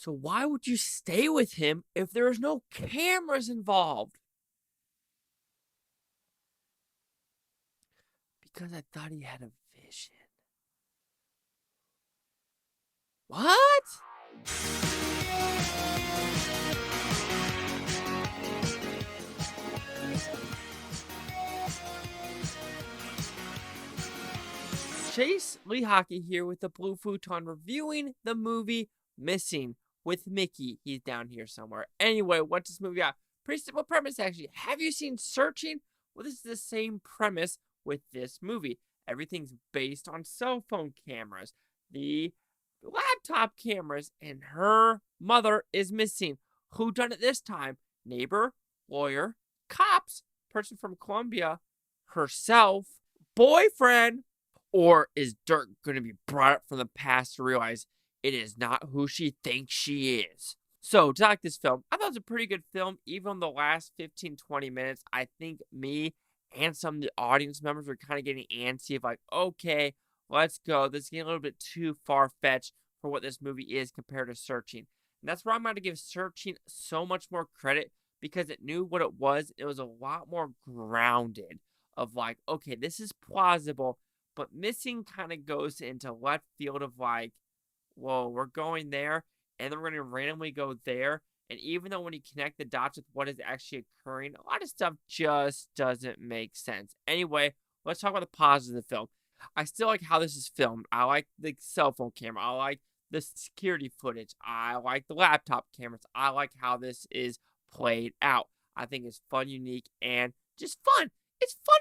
So why would you stay with him if there's no cameras involved? Because I thought he had a vision. What? Chase Lee Hockey here with the Blue Futon reviewing the movie Missing with Mickey. He's down here somewhere. Anyway, what's this movie got? Pretty simple premise, actually. Have you seen Searching? Well, this is the same premise with this movie. Everything's based on cell phone cameras, the laptop cameras, and her mother is missing. Who done it this time? Neighbor, lawyer, cops, person from Colombia, herself, boyfriend. Or is Dirk going to be brought up from the past to realize it is not who she thinks she is? So, to like this film, I thought it was a pretty good film. Even the last 15-20 minutes, I think me and some of the audience members were kind of getting antsy of like, okay, let's go. This is getting a little bit too far-fetched for what this movie is compared to Searching. And that's where I'm going to give Searching so much more credit because it knew what it was. It was a lot more grounded of like, okay, this is plausible. But Missing kind of goes into left field of like, whoa, we're going there, and then we're going to randomly go there. And even though when you connect the dots with what is actually occurring, a lot of stuff just doesn't make sense. Anyway, let's talk about the positives of the film. I still like how this is filmed. I like the cell phone camera. I like the security footage. I like the laptop cameras. I like how this is played out. I think it's fun, unique, and just fun. It's fun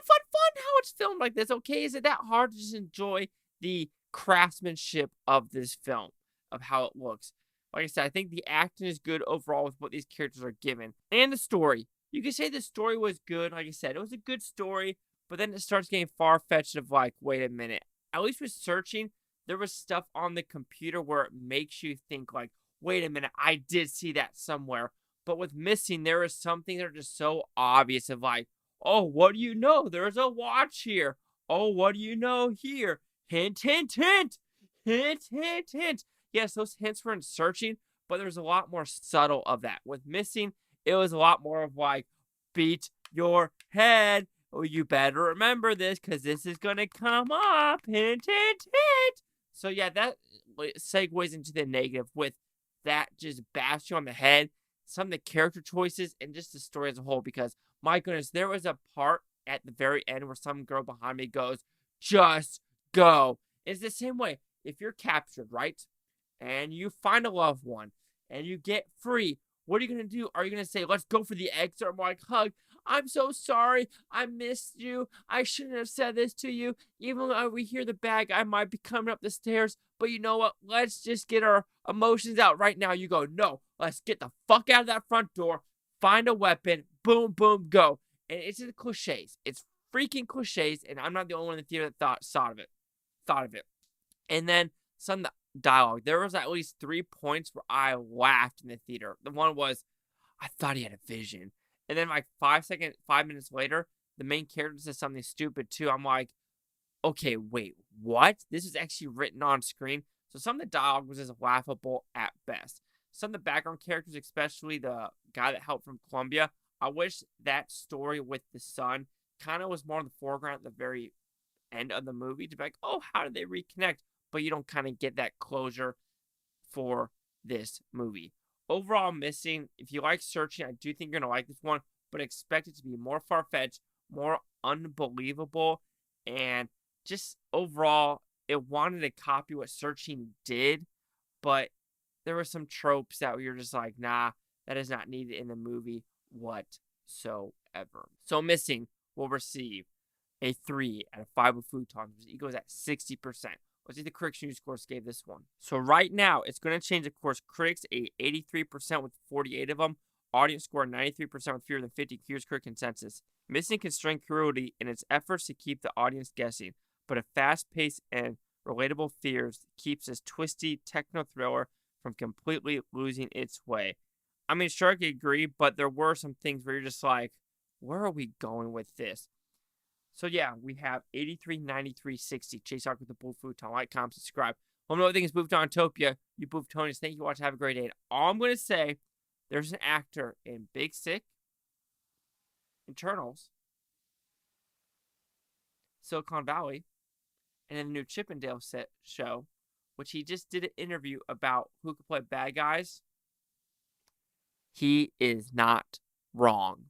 how it's filmed like this, okay? Is it that hard to just enjoy the craftsmanship of this film, of how it looks? Like I said, I think the acting is good overall with what these characters are given. And the story. You could say the story was good. Like I said, it was a good story, but then it starts getting far-fetched of like, wait a minute. At least with Searching, there was stuff on the computer where it makes you think like, wait a minute, I did see that somewhere. But with Missing, there is something that are just so obvious of like, oh, what do you know? There's a watch here. Oh, what do you know here? Hint, hint, hint. Hint, hint, hint. Yes, those hints were in Searching, but there's a lot more subtle of that. With Missing, it was a lot more of like, beat your head. Oh, you better remember this because this is going to come up. Hint, hint, hint. So, yeah, that segues into the negative with that just bash you on the head. Some of the character choices and just the story as a whole because my goodness, there was a part at the very end where some girl behind me goes, just go. It's the same way. If you're captured, right? And you find a loved one and you get free, what are you going to do? Are you going to say, let's go for the exit or like hug? I'm so sorry. I missed you. I shouldn't have said this to you. Even though we hear the bad guy might be coming up the stairs. But you know what? Let's just get our emotions out right now. You go, no, let's get the fuck out of that front door. Find a weapon, boom, boom, go. And it's just cliches. It's freaking cliches, and I'm not the only one in the theater that thought of it. And then some dialogue. There was at least 3 points where I laughed in the theater. The one was, I thought he had a vision. And then like 5 minutes later, the main character says something stupid too. I'm like, okay, wait, what? This is actually written on screen. So some of the dialogue was just laughable at best. Some of the background characters, especially the guy that helped from Colombia, I wish that story with the son kind of was more in the foreground at the very end of the movie to be like, oh, how did they reconnect? But you don't kind of get that closure for this movie. Overall, Missing, if you like Searching, I do think you're going to like this one, but expect it to be more far-fetched, more unbelievable, and just overall, it wanted to copy what Searching did, but there were some tropes that you're just like, nah, that is not needed in the movie whatsoever. So Missing will receive a 3 out of 5 with Futons, which equals at 60%. Let's see the critics' news scores gave this one. So right now, it's going to change, of course. Critics, 83% with 48 of them. Audience score, 93% with fewer than 50. Here's critic consensus. Missing constrained cruelty in its efforts to keep the audience guessing, but a fast-paced and relatable fears keeps this twisty techno-thriller from completely losing its way. I mean, sure, I could agree, but there were some things where you're just like, where are we going with this? So yeah, we have 83, 93, 60. Chase Hawk with the Blue Futon. Like, comment, subscribe. Home no thing is Buftopia. You Buftonians, thank you for watching. Have a great day. And all I'm going to say, there's an actor in Big Sick, Internals, Silicon Valley, and in the new Chippendale show, which he just did an interview about who could play bad guys. He is not wrong.